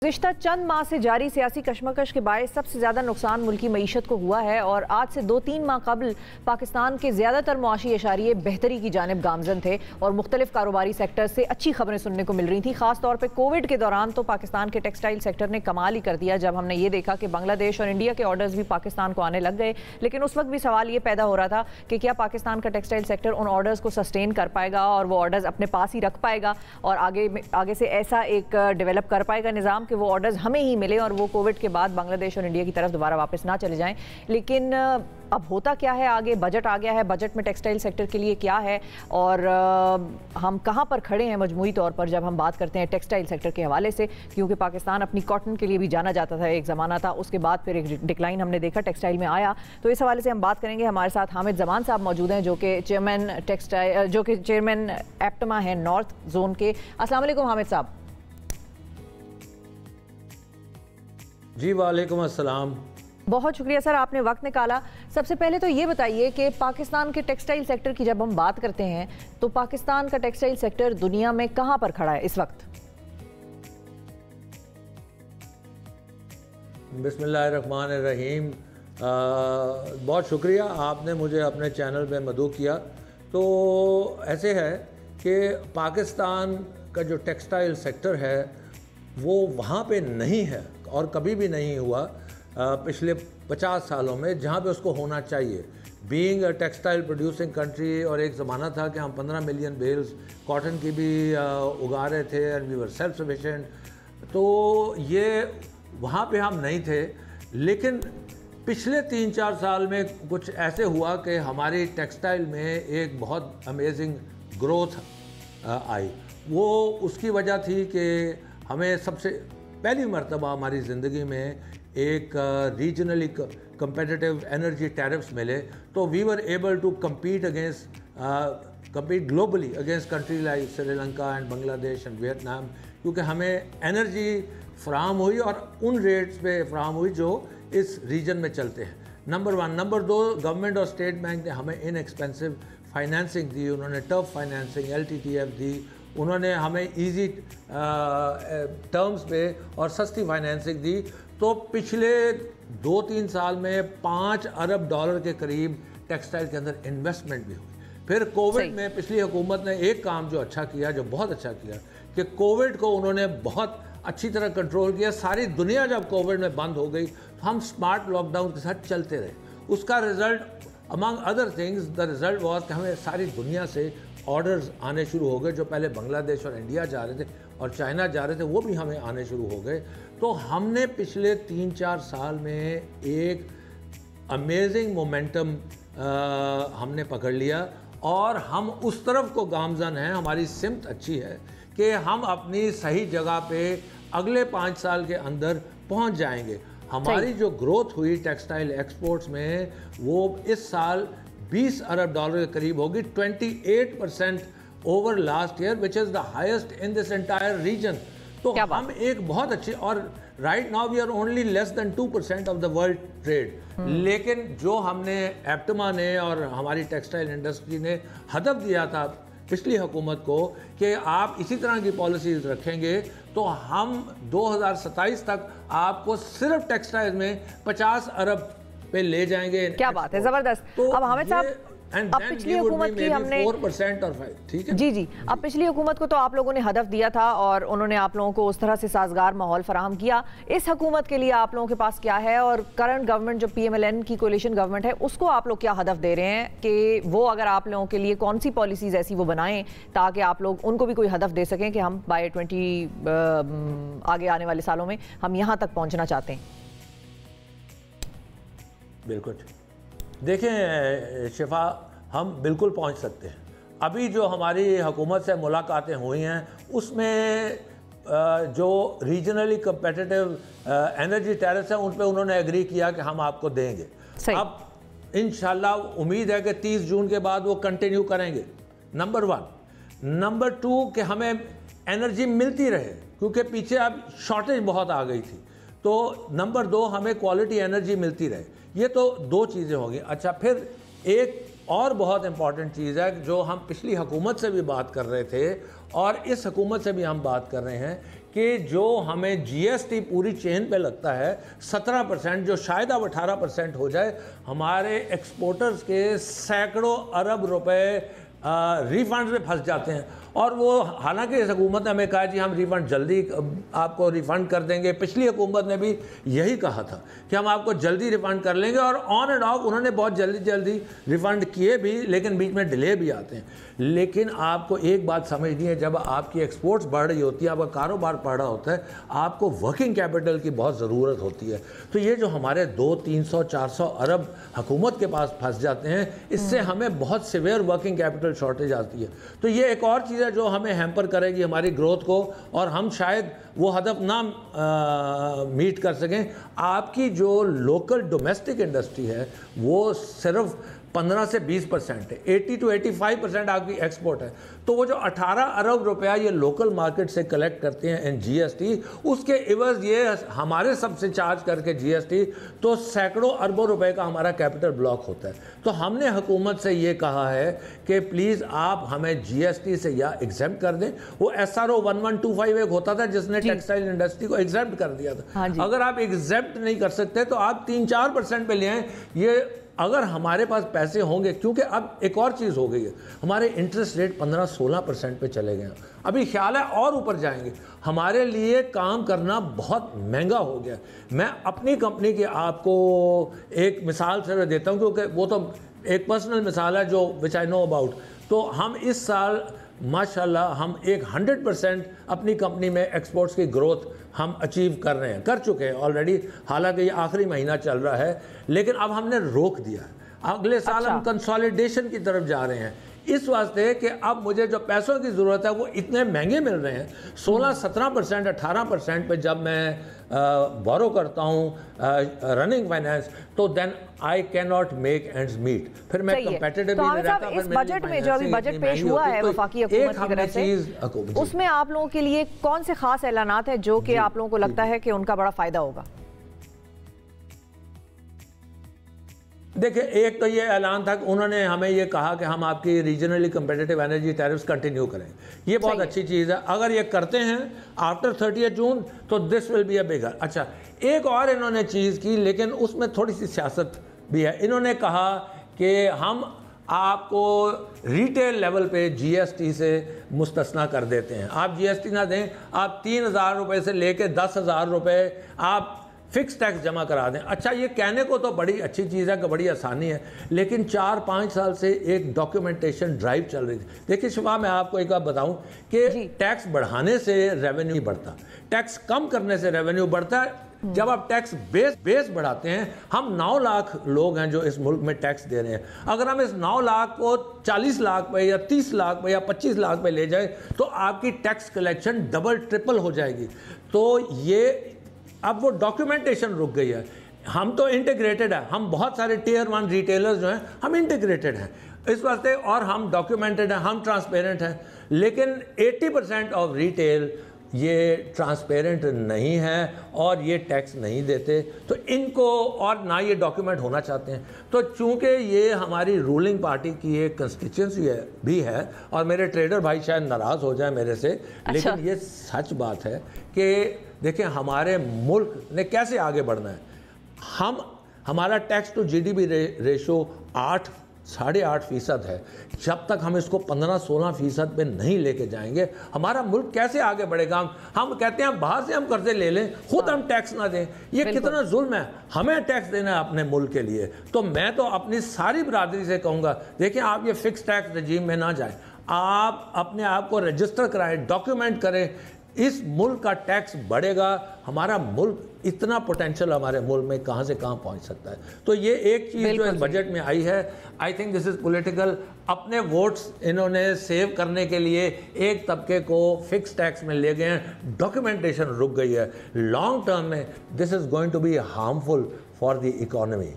गुज़िश्ता चंद माह से जारी सियासी कशमकश के बायस सबसे ज़्यादा नुकसान मुल्की मईशत को हुआ है और आज से 2-3 माह कबल पाकिस्तान के ज़्यादातर मुआशी इशारिये बेहतरी की जानिब गामजन थे और मुख्तलिफ कारोबारी सेक्टर से अच्छी खबरें सुनने को मिल रही थी। खास तौर पर कोविड के दौरान तो पाकिस्तान के टेक्सटाइल सेक्टर ने कमाल ही कर दिया जब हमने ये देखा कि बांग्लादेश और इंडिया के ऑर्डर्स भी पाकिस्तान को आने लग गए। लेकिन उस वक्त भी सवाल ये पैदा हो रहा था कि क्या पाकिस्तान का टेक्सटाइल सेक्टर उन ऑर्डर्स को सस्टेन कर पाएगा और वो ऑर्डर्स अपने पास ही रख पाएगा और आगे से ऐसा एक डेवलप कर पाएगा निज़ाम कि वो ऑर्डर्स हमें ही मिले और वो कोविड के बाद बांग्लादेश और इंडिया की तरफ दोबारा वापस ना चले जाएं। लेकिन अब होता क्या है, आगे बजट आ गया है, बजट में टेक्सटाइल सेक्टर के लिए क्या है और हम कहां पर खड़े हैं मजमूई तौर पर जब हम बात करते हैं टेक्सटाइल सेक्टर के हवाले से, क्योंकि पाकिस्तान अपनी कॉटन के लिए भी जाना जाता था, एक ज़माना था, उसके बाद फिर एक डिक्लाइन हमने देखा टेक्सटाइल में आया। तो इस हवाले से हम बात करेंगे। हमारे साथ हामिद जमान साहब मौजूद हैं जो कि चेयरमैन एप्टमा हैं नॉर्थ जोन के। अस्सलाम वालेकुम हामिद साहब। जी वालेकुम अस्सलाम। बहुत शुक्रिया सर, आपने वक्त निकाला। सबसे पहले तो ये बताइए कि पाकिस्तान के टेक्सटाइल सेक्टर की जब हम बात करते हैं तो पाकिस्तान का टेक्सटाइल सेक्टर दुनिया में कहां पर खड़ा है इस वक्त? बिस्मिल्लाहिर्रहमानिर्रहीम। बहुत शुक्रिया, आपने मुझे अपने चैनल पे मदऊ किया। तो ऐसे है कि पाकिस्तान का जो टेक्सटाइल सेक्टर है वो वहाँ पे नहीं है और कभी भी नहीं हुआ पिछले 50 सालों में जहाँ पे उसको होना चाहिए। Being a textile producing country, और एक ज़माना था कि हम 15 मिलियन बेल्स कॉटन की भी उगा रहे थे and we were self sufficient, तो ये वहाँ पे हम नहीं थे। लेकिन पिछले 3-4 साल में कुछ ऐसे हुआ कि हमारी टेक्सटाइल में एक बहुत अमेजिंग ग्रोथ आई। वो उसकी वजह थी कि हमें सबसे पहली मर्तबा हमारी ज़िंदगी में एक रीजनली competitive एनर्जी टैरिफ्स मिले, तो we were able to compete globally against country like Sri Lanka and Bangladesh and Vietnam, क्योंकि हमें एनर्जी फ्राहम हुई और उन रेट्स पे फ्राहम हुई जो इस रीजन में चलते हैं। नंबर 1। नंबर 2, गवर्नमेंट और स्टेट बैंक ने हमें इनएक्सपेंसिव फाइनेंसिंग दी, उन्होंने टफ फाइनेंसिंग LTTF दी, उन्होंने हमें इजी टर्म्स पे और सस्ती फाइनेंसिंग दी। तो पिछले 2-3 साल में $5 अरब के करीब टेक्सटाइल के अंदर इन्वेस्टमेंट भी हुई। फिर कोविड में पिछली हुकूमत ने एक काम जो अच्छा किया, जो बहुत अच्छा किया, कि कोविड को उन्होंने बहुत अच्छी तरह कंट्रोल किया। सारी दुनिया जब कोविड में बंद हो गई तो हम स्मार्ट लॉकडाउन के साथ चलते रहे। उसका result among other things the result was कि हमें सारी दुनिया से ऑर्डर्स आने शुरू हो गए। जो पहले बांग्लादेश और इंडिया जा रहे थे और चाइना जा रहे थे वो भी हमें आने शुरू हो गए। तो हमने पिछले 3-4 साल में एक अमेजिंग मोमेंटम हमने पकड़ लिया और हम उस तरफ को गामजन हैं। हमारी सिमत अच्छी है कि हम अपनी सही जगह पे अगले 5 साल के अंदर पहुंच जाएंगे। हमारी जो ग्रोथ हुई टेक्सटाइल एक्सपोर्ट्स में वो इस साल $20 अरब के करीब होगी, 28% over last year, which is the highest in this entire region. तो हम एक बहुत अच्छी, और right now we are only less than 2% of the world trade. लेकिन जो हमने एप्टमा ने और हमारी टेक्सटाइल इंडस्ट्री ने हदफ दिया था पिछली हुकूमत को कि आप इसी तरह की पॉलिसीज रखेंगे तो हम 2027 तक आपको सिर्फ टेक्सटाइल में 50 अरब पे ले जाएंगे। क्या बात है, जबरदस्त। तो अब हामिद साहब, अब पिछली हुकूमत की हमने 4% और 5, ठीक है जी। अब पिछली हुकूमत को तो आप लोगों ने हदफ दिया था और उन्होंने आप लोगों को उस तरह से साजगार माहौल फराहम किया। इस हुकूमत के लिए आप लोगों के पास क्या है और करंट गवर्नमेंट जो PMLN की कोलिशन गवर्नमेंट है उसको आप लोग क्या हदफ दे रहे हैं कि वो अगर आप लोगों के लिए कौन सी पॉलिसीज ऐसी वो बनाएं ताकि आप लोग उनको भी कोई हदफ दे सकें कि हम बाय 20 आगे आने वाले सालों में हम यहाँ तक पहुँचना चाहते हैं? बिल्कुल, देखें शिफा, हम बिल्कुल पहुंच सकते हैं। अभी जो हमारी हुकूमत से मुलाकातें हुई हैं उसमें जो रीजनली कम्पिटिटिव एनर्जी टैरिफ्स हैं उन पे उन्होंने एग्री किया कि हम आपको देंगे। अब इंशाल्लाह उम्मीद है कि 30 जून के बाद वो कंटिन्यू करेंगे। नंबर 1। नंबर 2 कि हमें एनर्जी मिलती रहे, क्योंकि पीछे अब शॉर्टेज बहुत आ गई थी। तो नंबर 2, हमें क्वालिटी एनर्जी मिलती रहे। ये तो 2 चीज़ें होंगी। अच्छा, फिर एक और बहुत इंपॉर्टेंट चीज़ है जो हम पिछली हुकूमत से भी बात कर रहे थे और इस हुकूमत से भी हम बात कर रहे हैं कि जो हमें जीएसटी पूरी चेन पे लगता है 17%, जो शायद अब 18% हो जाए, हमारे एक्सपोर्टर्स के सैकड़ों अरब रुपए रिफंड में फंस जाते हैं। और वो हालांकि इस हुकूमत ने हमें कहा जी हम रिफ़ंड जल्दी आपको रिफ़ंड कर देंगे, पिछली हुकूमत ने भी यही कहा था कि हम आपको जल्दी रिफ़ंड कर लेंगे, और ऑन एंड ऑफ उन्होंने बहुत जल्दी रिफ़ंड किए भी, लेकिन बीच में डिले भी आते हैं। लेकिन आपको एक बात समझनी है, जब आपकी एक्सपोर्ट्स बढ़ रही होती है, आपका कारोबार बढ़ रहा होता है, आपको वर्किंग कैपिटल की बहुत ज़रूरत होती है। तो ये जो हमारे 200-300-400 अरब हुकूमत के पास फंस जाते हैं, इससे हमें बहुत सिवियर वर्किंग कैपिटल शॉर्टेज आती है। तो ये एक और चीज़ है जो हमें हैम्पर करेगी हमारी ग्रोथ को, और हम शायद वो हदफ ना मीट कर सकें। आपकी जो लोकल डोमेस्टिक इंडस्ट्री है वो सिर्फ 15 से 20% है, 80 to 85% आपकी एक्सपोर्ट है। तो वो जो 18 अरब रुपया ये लोकल मार्केट से कलेक्ट करते हैं इन जीएसटी, उसके इवज़ ये हमारे सबसे चार्ज करके जीएसटी, तो सैकड़ों अरबों रुपए का हमारा कैपिटल ब्लॉक होता है। तो हमने हुकूमत से ये कहा है कि प्लीज़ आप हमें जीएसटी से या एग्जेम्प्ट कर दें। वो SRO 1125 एक होता था जिसने टेक्सटाइल इंडस्ट्री को एग्जेम्प्ट कर दिया था। अगर आप एग्जेम्प्ट नहीं कर सकते तो आप 3-4% पे ले आएँ। ये अगर हमारे पास पैसे होंगे, क्योंकि अब एक और चीज़ हो गई है, हमारे इंटरेस्ट रेट 15-16% पे चले गए। अभी ख्याल है और ऊपर जाएंगे। हमारे लिए काम करना बहुत महंगा हो गया। मैं अपनी कंपनी की आपको एक मिसाल से देता हूँ, क्योंकि वो तो एक पर्सनल मिसाल है जो विच आई नो अबाउट। तो हम इस साल माशाल्लाह हम 100% अपनी कंपनी में एक्सपोर्ट्स की ग्रोथ हम अचीव कर रहे हैं, कर चुके हैं ऑलरेडी। हालांकि ये आखिरी महीना चल रहा है, लेकिन अब हमने रोक दिया है। अगले साल हम कंसोलिडेशन की तरफ जा रहे हैं, इस वास्ते कि अब मुझे जो पैसों की ज़रूरत है वो इतने महंगे मिल रहे हैं। 16-17%, 18% पे जब मैं बोरो करता हूँ रनिंग फाइनेंस, तो then I can not make ends meet. फिर मैं कंपेटिटिव नहीं रहता। इस बजट में जो अभी बजट पेश हुआ है वफाकी हुकूमत की तरफ से, उसमें आप लोगों के लिए कौन से खास ऐलानात हैं जो कि आप लोगों को लगता है कि उनका बड़ा फायदा होगा? देखिए, एक तो ये ऐलान था कि उन्होंने हमें ये कहा कि हम आपकी regionally competitive energy tariffs continue करें। ये बहुत अच्छी चीज़ है। अगर ये करते हैं आफ्टर 30 जून तो दिस विल बी अ बिगर। अच्छा, एक और इन्होंने चीज़ की, लेकिन उसमें थोड़ी सी सियासत भी है। इन्होंने कहा कि हम आपको रिटेल लेवल पे जीएसटी से मुस्तस्ना कर देते हैं। आप जीएसटी ना दें, आप 3,000 रुपये से लेकर 10,000 रुपये आप फिक्स टैक्स जमा करा दें। अच्छा, ये कहने को तो बड़ी अच्छी चीज़ है कि बड़ी आसानी है, लेकिन 4-5 साल से एक डॉक्यूमेंटेशन ड्राइव चल रही थी। देखिए शिफा, मैं आपको एक बात बताऊं कि टैक्स बढ़ाने से रेवेन्यू नहीं बढ़ता, टैक्स कम करने से रेवेन्यू बढ़ता है। जब आप टैक्स बेस बढ़ाते हैं, हम 9 लाख लोग हैं जो इस मुल्क में टैक्स दे रहे हैं, अगर हम इस 9 लाख को 40 लाख पे या 30 लाख पे या 25 लाख पे ले जाए तो आपकी टैक्स कलेक्शन डबल ट्रिपल हो जाएगी। तो ये अब वो डॉक्यूमेंटेशन रुक गई है। हम तो इंटीग्रेटेड है, हम बहुत सारे टियर 1 रिटेलर्स जो हैं हम इंटीग्रेटेड हैं इस वास्ते, और हम डॉक्यूमेंटेड हैं, हम ट्रांसपेरेंट हैं। लेकिन 80% ऑफ रिटेल ये ट्रांसपेरेंट नहीं है और ये टैक्स नहीं देते, तो इनको और ना ये डॉक्यूमेंट होना चाहते हैं। तो चूंकि ये हमारी रूलिंग पार्टी की एक कंस्टिट्यूंसी भी है, और मेरे ट्रेडर भाई शायद नाराज़ हो जाए मेरे से, लेकिन ये सच बात है कि देखिए हमारे मुल्क ने कैसे आगे बढ़ना है। हमारा टैक्स टू जीडीपी रेशो 8-8.5% है। जब तक हम इसको 15-16% पे नहीं लेके जाएंगे, हमारा मुल्क कैसे आगे बढ़ेगा? हम कहते हैं बाहर से हम कर्जे ले लें, खुद हम टैक्स ना दें, ये कितना जुल्म है। हमें टैक्स देना है अपने मुल्क के लिए। तो मैं तो अपनी सारी बरादरी से कहूँगा, देखिए आप ये फिक्स टैक्स रजीम में ना जाएं, आप अपने आप को रजिस्टर कराएं, डॉक्यूमेंट करें। इस मुल्क का टैक्स बढ़ेगा, हमारा मुल्क, इतना पोटेंशियल हमारे मुल्क में कहाँ से कहाँ पहुँच सकता है। तो ये एक चीज़ जो इस बजट में आई है, I think this is political. अपने वोट्स इन्होंने सेव करने के लिए एक तबके को फिक्स टैक्स में ले गए हैं, डॉक्यूमेंटेशन रुक गई है। लॉन्ग टर्म में this is going to be harmful for the economy.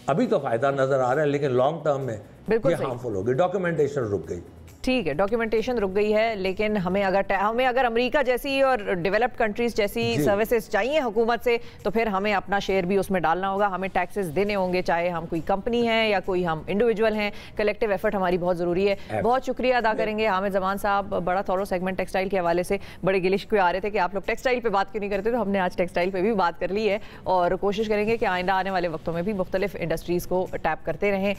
अभी तो फ़ायदा नज़र आ रहा है, लेकिन लॉन्ग टर्म में ये हार्मफुल होगी, डॉक्यूमेंटेशन रुक गई। ठीक है, डॉक्यूमेंटेशन रुक गई है, लेकिन हमें अगर अमेरिका जैसी और डेवलप्ड कंट्रीज जैसी सर्विसेज चाहिए हुकूमत से, तो फिर हमें अपना शेयर भी उसमें डालना होगा, हमें टैक्सेस देने होंगे, चाहे हम कोई कंपनी है या कोई हम इंडिविजुअल हैं। कलेक्टिव एफर्ट हमारी बहुत ज़रूरी है। बहुत शुक्रिया अदा करेंगे हामिद ज़मान साहब, बड़ा थॉरो सेगमेंट टेक्सटाइल के हवाले से बड़े गिलिश क्यों आ रहे थे कि आप लोग टेक्सटाइल पे बात क्यों नहीं करते, तो हमने आज टेक्सटाइल पे भी बात कर ली है और कोशिश करेंगे कि आइंदा आने वाले वक्तों में भी मुख्तलिफ इंडस्ट्रीज़ को टैप करते रहें।